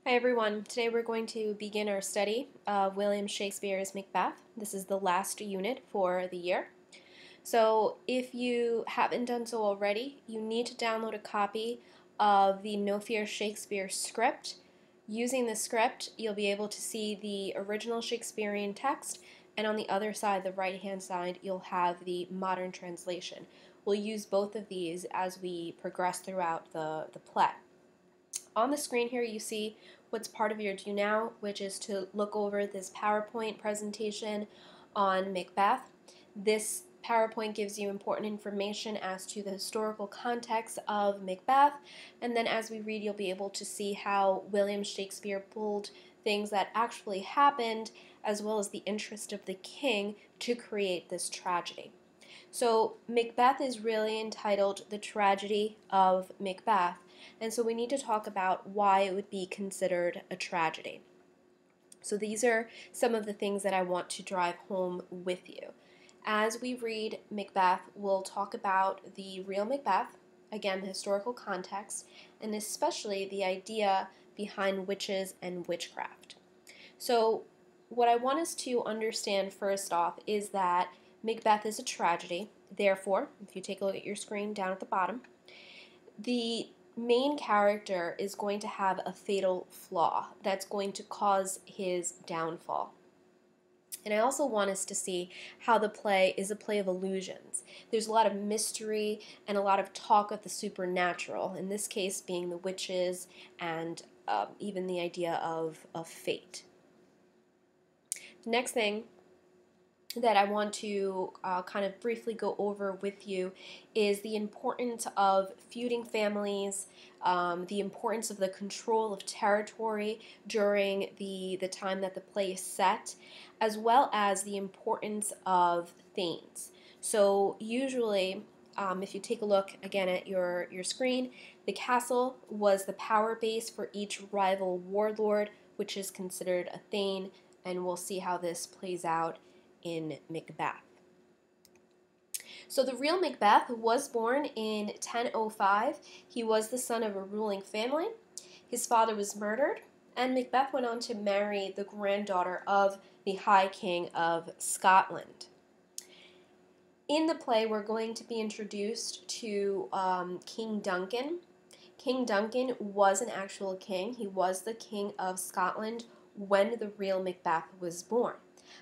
Hi everyone. Today we're going to begin our study of William Shakespeare's Macbeth. This is the last unit for the year. So if you haven't done so already, you need to download a copy of the No Fear Shakespeare script. Using the script, you'll be able to see the original Shakespearean text, and on the other side, the right-hand side, you'll have the modern translation. We'll use both of these as we progress throughout the play. On the screen here you see what's part of your do now, which is to look over this PowerPoint presentation on Macbeth. This PowerPoint gives you important information as to the historical context of Macbeth, and then as we read you'll be able to see how William Shakespeare pulled things that actually happened as well as the interest of the king to create this tragedy. So Macbeth is really entitled The Tragedy of Macbeth, and so we need to talk about why it would be considered a tragedy. So these are some of the things that I want to drive home with you. As we read Macbeth, we'll talk about the real Macbeth, again, the historical context, and especially the idea behind witches and witchcraft. So what I want us to understand first off is that Macbeth is a tragedy. Therefore, if you take a look at your screen down at the bottom, the main character is going to have a fatal flaw that's going to cause his downfall. And I also want us to see how the play is a play of illusions. There's a lot of mystery and a lot of talk of the supernatural, in this case being the witches and even the idea of fate. The next thing that I want to kind of briefly go over with you is the importance of feuding families, the importance of the control of territory during the time that the play is set, as well as the importance of thanes. So usually, if you take a look again at your screen, the castle was the power base for each rival warlord, which is considered a thane, and we'll see how this plays out in Macbeth. So the real Macbeth was born in 1005. He was the son of a ruling family. His father was murdered, and Macbeth went on to marry the granddaughter of the High King of Scotland. In the play, we're going to be introduced to King Duncan. King Duncan was an actual king. He was the King of Scotland when the real Macbeth was born.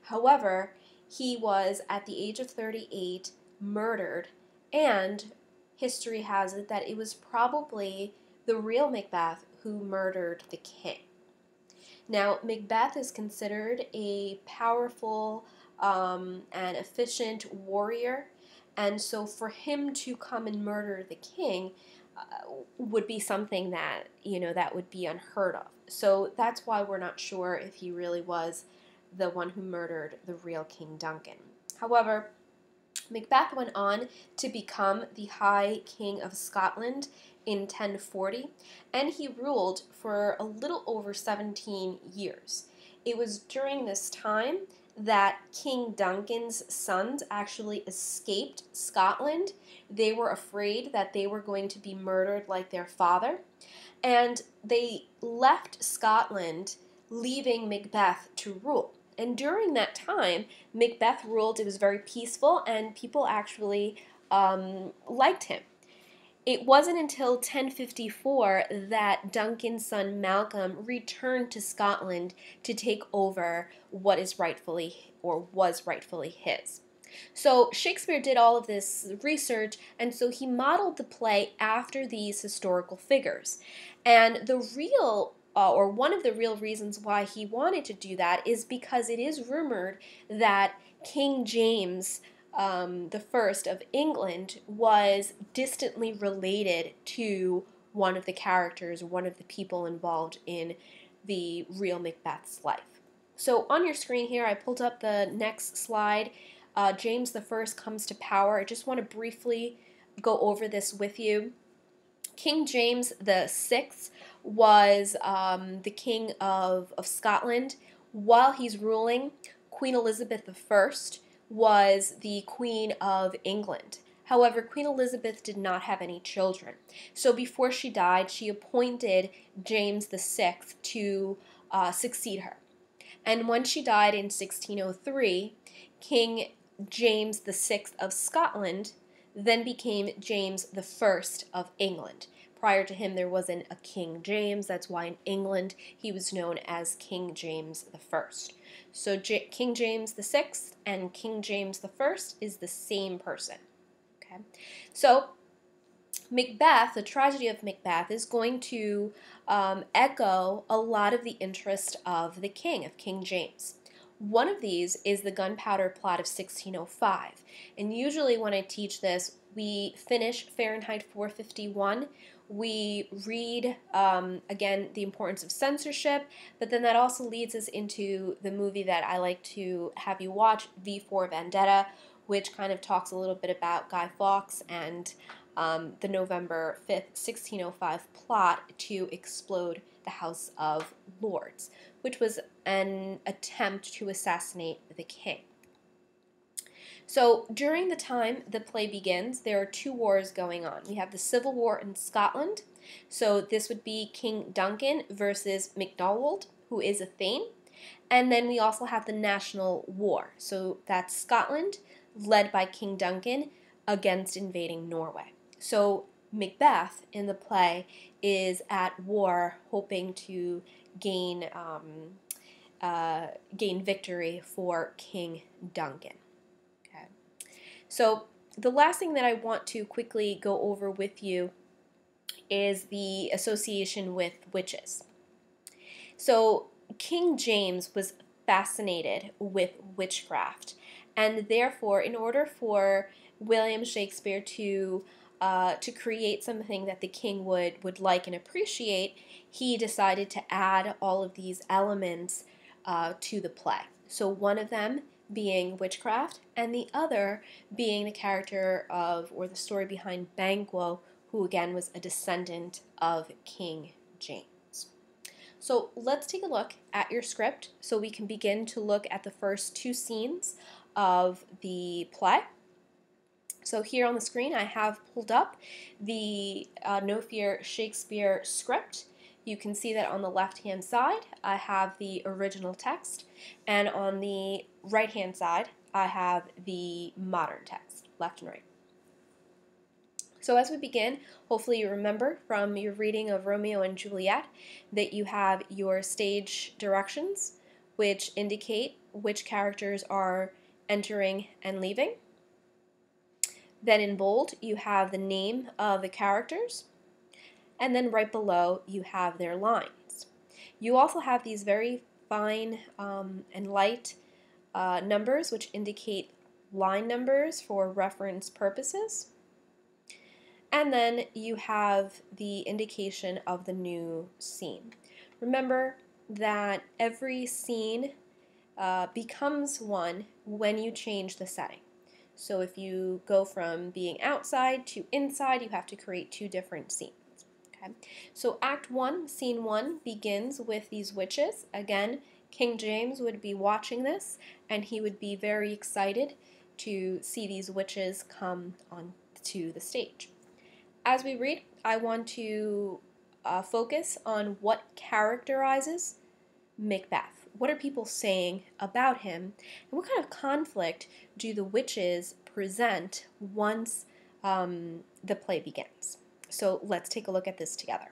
However, he was, at the age of 38, murdered, and history has it that it was probably the real Macbeth who murdered the king. Now, Macbeth is considered a powerful and efficient warrior, and so for him to come and murder the king would be something that, that would be unheard of. So that's why we're not sure if he really was the one who murdered the real King Duncan. However, Macbeth went on to become the High King of Scotland in 1040, and he ruled for a little over 17 years. It was during this time that King Duncan's sons actually escaped Scotland. They were afraid that they were going to be murdered like their father, and they left Scotland, leaving Macbeth to rule. And during that time, Macbeth ruled. It was very peaceful, and people actually liked him. It wasn't until 1054 that Duncan's son Malcolm returned to Scotland to take over what is rightfully, or was rightfully, his. So Shakespeare did all of this research, and so he modeled the play after these historical figures. And the real or one of the real reasons why he wanted to do that is because it is rumored that King James the First of England was distantly related to one of the characters, one of the people involved in the real Macbeth's life. So on your screen here, I pulled up the next slide. James the First comes to power. I just want to briefly go over this with you. King James the Sixth was the king of Scotland. While he's ruling, Queen Elizabeth I was the Queen of England. However, Queen Elizabeth did not have any children. So before she died, she appointed James VI to succeed her. And when she died in 1603, King James VI of Scotland then became James I of England. Prior to him, there wasn't a King James. That's why in England he was known as King James I. So King James VI and King James I is the same person. Okay, so Macbeth, the tragedy of Macbeth, is going to echo a lot of the interest of the king, of King James. One of these is the Gunpowder Plot of 1605. And usually when I teach this, we finish Fahrenheit 451. We read, again, the importance of censorship, but then that also leads us into the movie that I like to have you watch, V for Vendetta, which kind of talks a little bit about Guy Fawkes and the November 5th, 1605 plot to explode the House of Lords, which was an attempt to assassinate the king. So during the time the play begins, there are two wars going on. We have the Civil War in Scotland. So this would be King Duncan versus MacDonald, who is a Thane. And then we also have the National War. So that's Scotland, led by King Duncan, against invading Norway. So Macbeth in the play is at war, hoping to gain victory for King Duncan. Okay. So the last thing that I want to quickly go over with you is the association with witches. So King James was fascinated with witchcraft, and therefore, in order for William Shakespeare to create something that the king would like and appreciate, he decided to add all of these elements to the play. So one of them being witchcraft, and the other being the character of, or the story behind Banquo, who again was a descendant of King James. So let's take a look at your script so we can begin to look at the first two scenes of the play. So here on the screen I have pulled up the No Fear Shakespeare script. You can see that on the left-hand side I have the original text, and on the right-hand side I have the modern text, left and right. So as we begin, hopefully you remember from your reading of Romeo and Juliet that you have your stage directions, which indicate which characters are entering and leaving. Then in bold, you have the name of the characters, and then right below, you have their lines. You also have these very fine and light numbers, which indicate line numbers for reference purposes. And then you have the indication of the new scene. Remember that every scene becomes one when you change the setting. So if you go from being outside to inside, you have to create two different scenes. Okay? So Act 1, Scene 1 begins with these witches. Again, King James would be watching this, and he would be very excited to see these witches come onto the stage. As we read, I want to focus on what characterizes Macbeth. What are people saying about him, and what kind of conflict do the witches present once the play begins? So let's take a look at this together.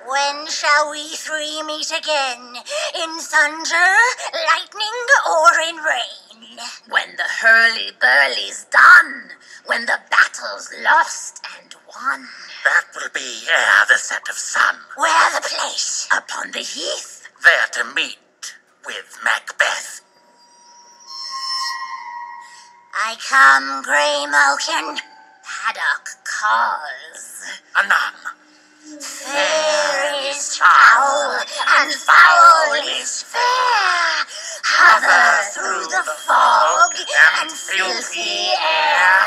When shall we three meet again? In thunder, lightning, or in rain? When the hurly-burly's done, when the battle's lost and won. That will be ere the set of sun. Where the place? Upon the heath. There to meet with Macbeth. I come, Grey Malkin. Haddock calls. Anon. Fair is foul, and foul is fair. Hover through the fog and filthy air.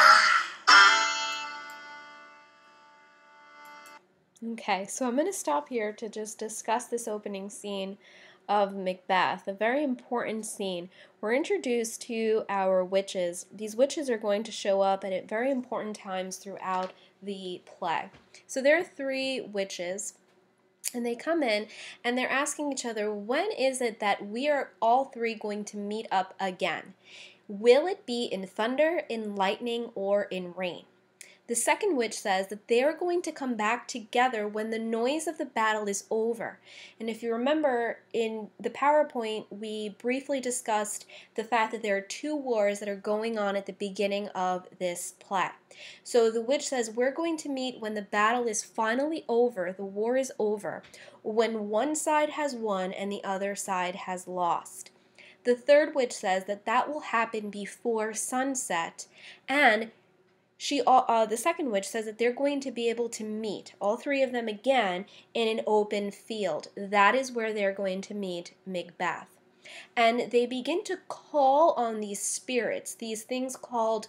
Okay, so I'm going to stop here to just discuss this opening scene of Macbeth, a very important scene. We're introduced to our witches. These witches are going to show up at very important times throughout the play. So there are three witches, and they come in and they're asking each other, when is it that we are all three going to meet up again? Will it be in thunder, in lightning, or in rain? The second witch says that they are going to come back together when the noise of the battle is over. And if you remember, in the PowerPoint, we briefly discussed the fact that there are two wars that are going on at the beginning of this play. So the witch says, we're going to meet when the battle is finally over, the war is over, when one side has won and the other side has lost. The third witch says that that will happen before sunset, and the second witch says that they're going to be able to meet, all three of them again, in an open field. That is where they're going to meet Macbeth. And they begin to call on these spirits, these things called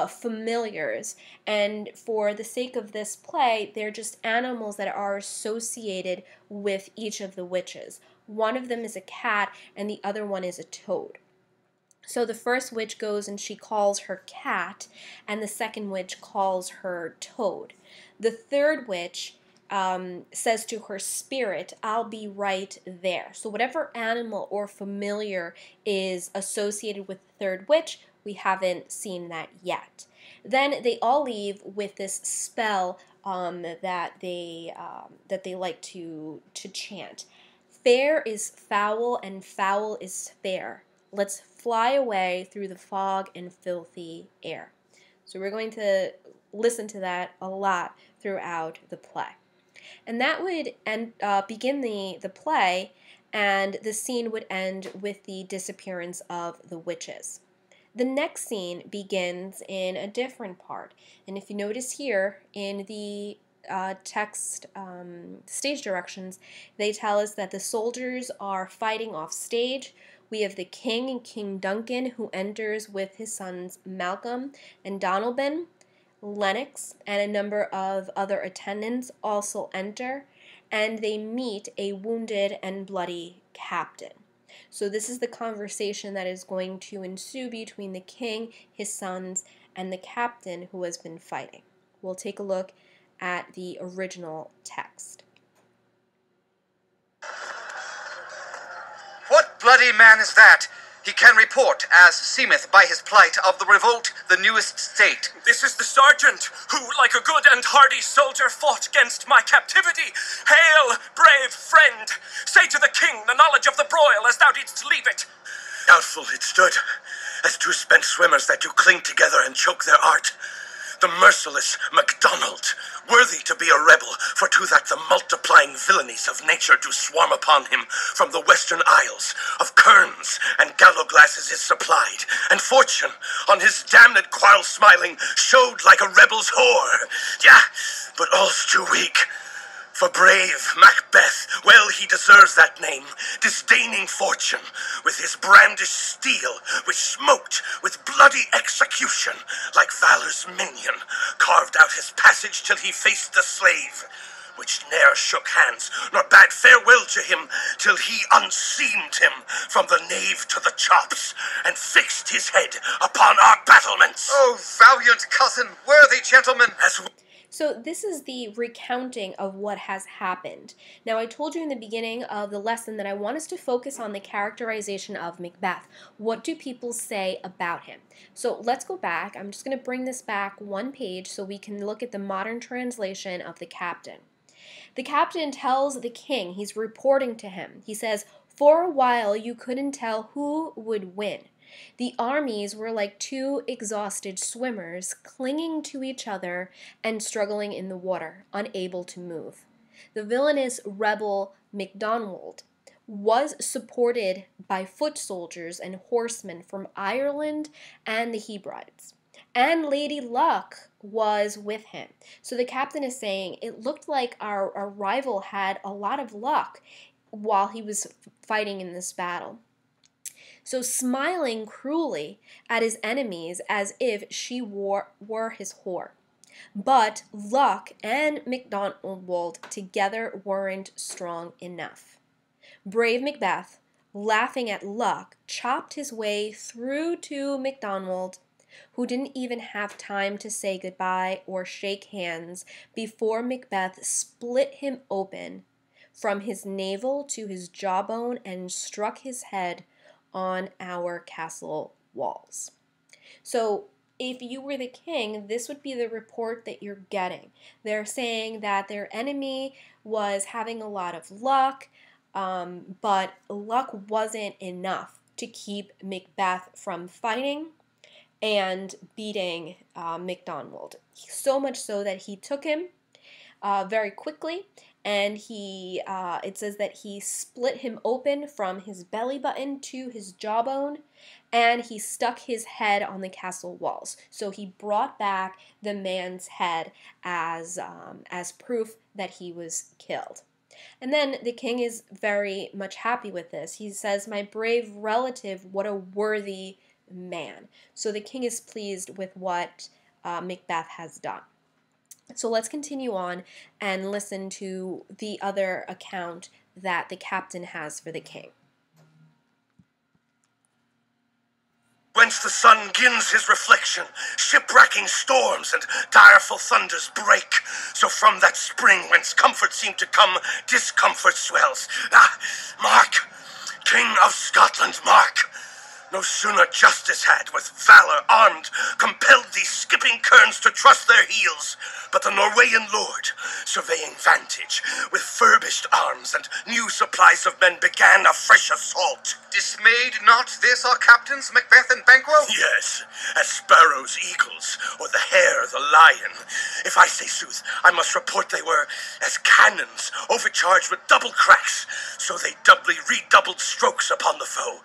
familiars. And for the sake of this play, they're just animals that are associated with each of the witches. One of them is a cat, and the other one is a toad. So the first witch goes and she calls her cat, and the second witch calls her toad. The third witch says to her spirit, I'll be right there. So whatever animal or familiar is associated with the third witch, we haven't seen that yet. Then they all leave with this spell that they like to chant. Fair is foul and foul is fair. Let's fly away through the fog and filthy air. So we're going to listen to that a lot throughout the play. And that would begin the play, and the scene would end with the disappearance of the witches. The next scene begins in a different part. And if you notice here in the text stage directions, they tell us that the soldiers are fighting off stage. We have the king and King Duncan, who enters with his sons Malcolm and Donalbain. Lennox and a number of other attendants also enter, and they meet a wounded and bloody captain. So this is the conversation that is going to ensue between the king, his sons, and the captain who has been fighting. We'll take a look at the original text. What bloody man is that? He can report, as seemeth by his plight, of the revolt, the newest state. This is the sergeant, who, like a good and hardy soldier, fought against my captivity. Hail, brave friend! Say to the king the knowledge of the broil, as thou didst leave it. Doubtful it stood, as two spent swimmers that do cling together and choke their art. The merciless MacDonald, worthy to be a rebel, for to that the multiplying villainies of nature do swarm upon him from the western isles, of kerns and gallowglasses is supplied, and fortune, on his damned quarrel smiling, showed like a rebel's whore. Yeah, but all's too weak. For brave Macbeth, well he deserves that name, disdaining fortune, with his brandished steel, which smoked with bloody execution, like valor's minion, carved out his passage till he faced the slave, which ne'er shook hands, nor bade farewell to him, till he unseamed him from the nave to the chops, and fixed his head upon our battlements. Oh, valiant cousin, worthy gentleman! So this is the recounting of what has happened. Now, I told you in the beginning of the lesson that I want us to focus on the characterization of Macbeth. What do people say about him? So let's go back. I'm just going to bring this back one page so we can look at the modern translation of the captain. The captain tells the king, he's reporting to him. He says, for a while you couldn't tell who would win. The armies were like two exhausted swimmers clinging to each other and struggling in the water, unable to move. The villainous rebel MacDonald was supported by foot soldiers and horsemen from Ireland and the Hebrides. And Lady Luck was with him. So the captain is saying it looked like our rival had a lot of luck while he was fighting in this battle. So smiling cruelly at his enemies as if she were his whore. But luck and MacDonald together weren't strong enough. Brave Macbeth, laughing at luck, chopped his way through to MacDonald, who didn't even have time to say goodbye or shake hands before Macbeth split him open from his navel to his jawbone and struck his head on our castle walls. So if you were the king, this would be the report that you're getting. They're saying that their enemy was having a lot of luck, but luck wasn't enough to keep Macbeth from fighting and beating MacDonald. So much so that he took him very quickly, and it says that he split him open from his belly button to his jawbone, and he stuck his head on the castle walls. So he brought back the man's head as proof that he was killed. And then the king is very much happy with this. He says, "My brave relative, what a worthy man." So the king is pleased with what Macbeth has done. So let's continue on and listen to the other account that the captain has for the king. Whence the sun gins his reflection, shipwracking storms and direful thunders break. So from that spring whence comfort seemed to come, discomfort swells. Ah, mark, King of Scotland, mark! No sooner justice had, with valor armed, compelled these skipping kerns to trust their heels, but the Norwegian lord, surveying vantage, with furbished arms and new supplies of men, began a fresh assault. Dismayed not this our captains, Macbeth and Banquo? Yes, as sparrows, eagles, or the hare, the lion. If I say sooth, I must report they were as cannons, overcharged with double cracks, so they doubly redoubled strokes upon the foe,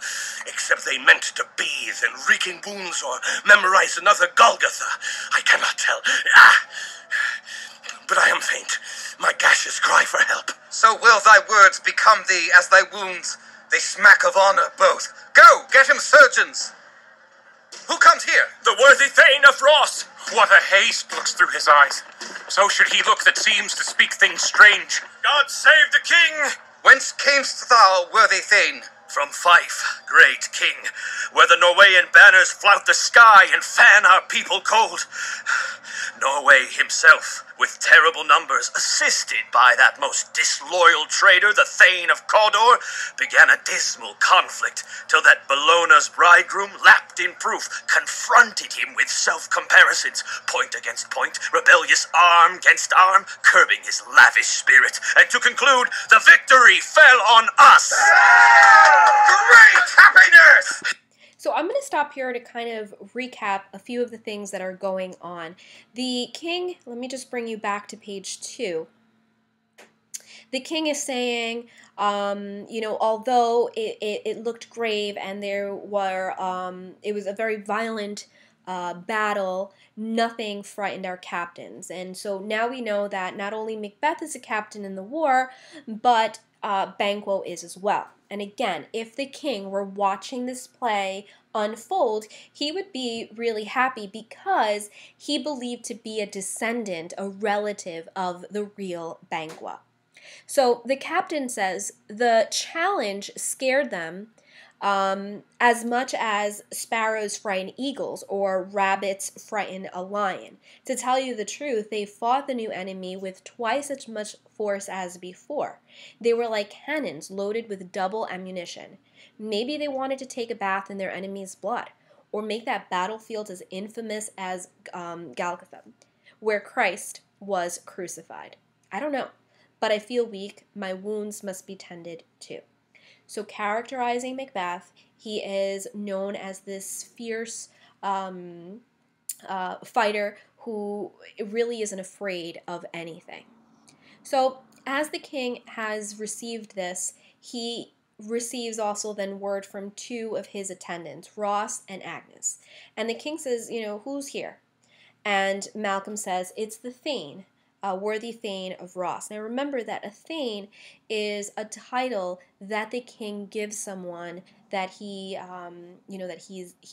except they meant to bathe in reeking wounds or memorize another Golgotha. I cannot tell. But I am faint. My gashes cry for help. So will thy words become thee as thy wounds. They smack of honor both. Go, get him surgeons. Who comes here? The worthy Thane of Ross. What a haste looks through his eyes. So should he look that seems to speak things strange. God save the king! Whence camest thou, worthy Thane? From Fife, great king, where the Norwegian banners flout the sky and fan our people cold. Norway himself, with terrible numbers, assisted by that most disloyal traitor, the Thane of Cawdor, began a dismal conflict, till that Bellona's bridegroom, lapped in proof, confronted him with self-comparisons, point against point, rebellious arm against arm, curbing his lavish spirit, and to conclude, the victory fell on us! Great happiness! So I'm going to stop here to kind of recap a few of the things that are going on. The king, let me just bring you back to page 2. The king is saying, although it looked grave and there were, it was a very violent battle, nothing frightened our captains. And so now we know that not only Macbeth is a captain in the war, but Banquo is as well. And again, if the king were watching this play unfold, he would be really happy because he believed to be a descendant, a relative of the real Banquo. So the captain says the challenge scared them as much as sparrows frighten eagles or rabbits frighten a lion. To tell you the truth, they fought the new enemy with twice as much force as before. They were like cannons loaded with double ammunition. Maybe they wanted to take a bath in their enemy's blood, or make that battlefield as infamous as Golgotha, where Christ was crucified. I don't know, but I feel weak. My wounds must be tended too. So characterizing Macbeth, he is known as this fierce fighter who really isn't afraid of anything. So as the king has received this, he receives also then word from 2 of his attendants, Ross and Agnes. And the king says, who's here? And Malcolm says, it's the Thane, a worthy Thane of Ross. Now remember that a Thane is a title that the king gives someone that he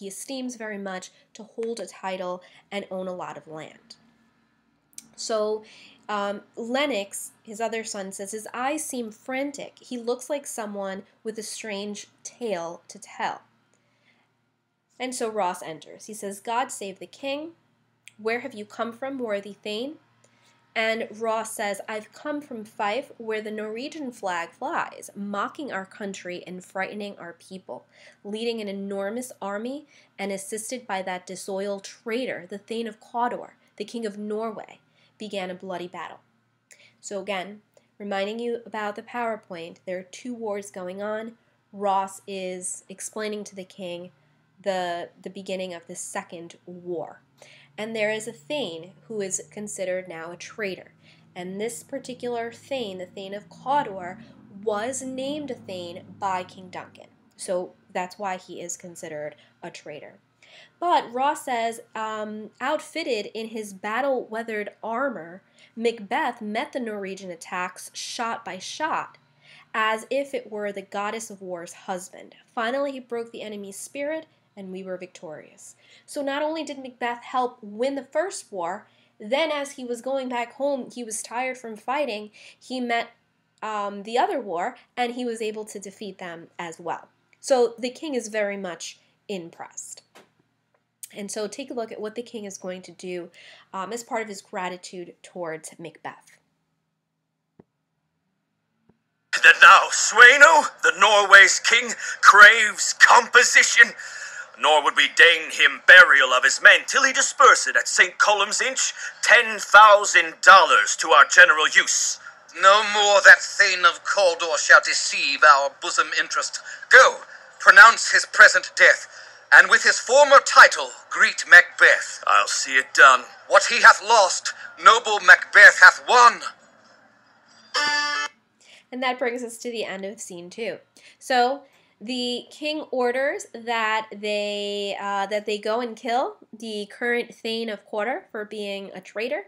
esteems very much, to hold a title and own a lot of land. So Lennox, his other son, says his eyes seem frantic. He looks like someone with a strange tale to tell. And so Ross enters. He says, God save the king. Where have you come from, worthy Thane? And Ross says, I've come from Fife, where the Norwegian flag flies, mocking our country and frightening our people, leading an enormous army and assisted by that disloyal traitor, the Thane of Cawdor, the king of Norway, began a bloody battle. So again, reminding you about the PowerPoint, there are 2 wars going on. Ross is explaining to the king the beginning of the second war. And there is a Thane who is considered now a traitor. And this particular Thane, the Thane of Cawdor, was named a Thane by King Duncan. So that's why he is considered a traitor. But Ross says, outfitted in his battle-weathered armor, Macbeth met the Norwegian attacks shot by shot, as if it were the goddess of war's husband. Finally, he broke the enemy's spirit, and we were victorious. So not only did Macbeth help win the first war, then as he was going back home, he was tired from fighting, he met the other war, and he was able to defeat them as well. So the king is very much impressed. And so take a look at what the king is going to do as part of his gratitude towards Macbeth. That now Sweno, the Norway's king, craves composition, nor would we deign him burial of his men till he disperse it at St. Column's Inch, $10,000 to our general use. No more that Thane of Cawdor shall deceive our bosom interest. Go, pronounce his present death, and with his former title greet Macbeth. I'll see it done. What he hath lost, noble Macbeth hath won. And that brings us to the end of scene 2. So the king orders that they go and kill the current Thane of Cawdor for being a traitor,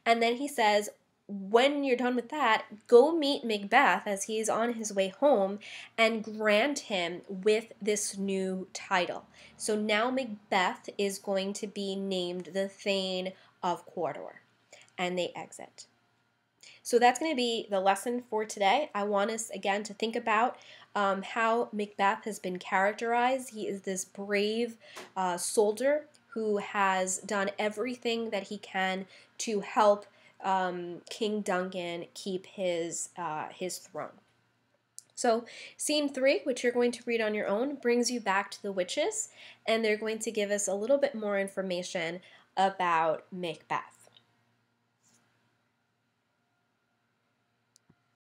and then he says, when you're done with that, go meet Macbeth as he's on his way home and grant him with this new title. So now Macbeth is going to be named the Thane of Cawdor, and they exit. So that's going to be the lesson for today. I want us, again, to think about how Macbeth has been characterized. He is this brave soldier who has done everything that he can to help King Duncan keep his throne. So scene 3, which you're going to read on your own, brings you back to the witches, and they're going to give us a little bit more information about Macbeth.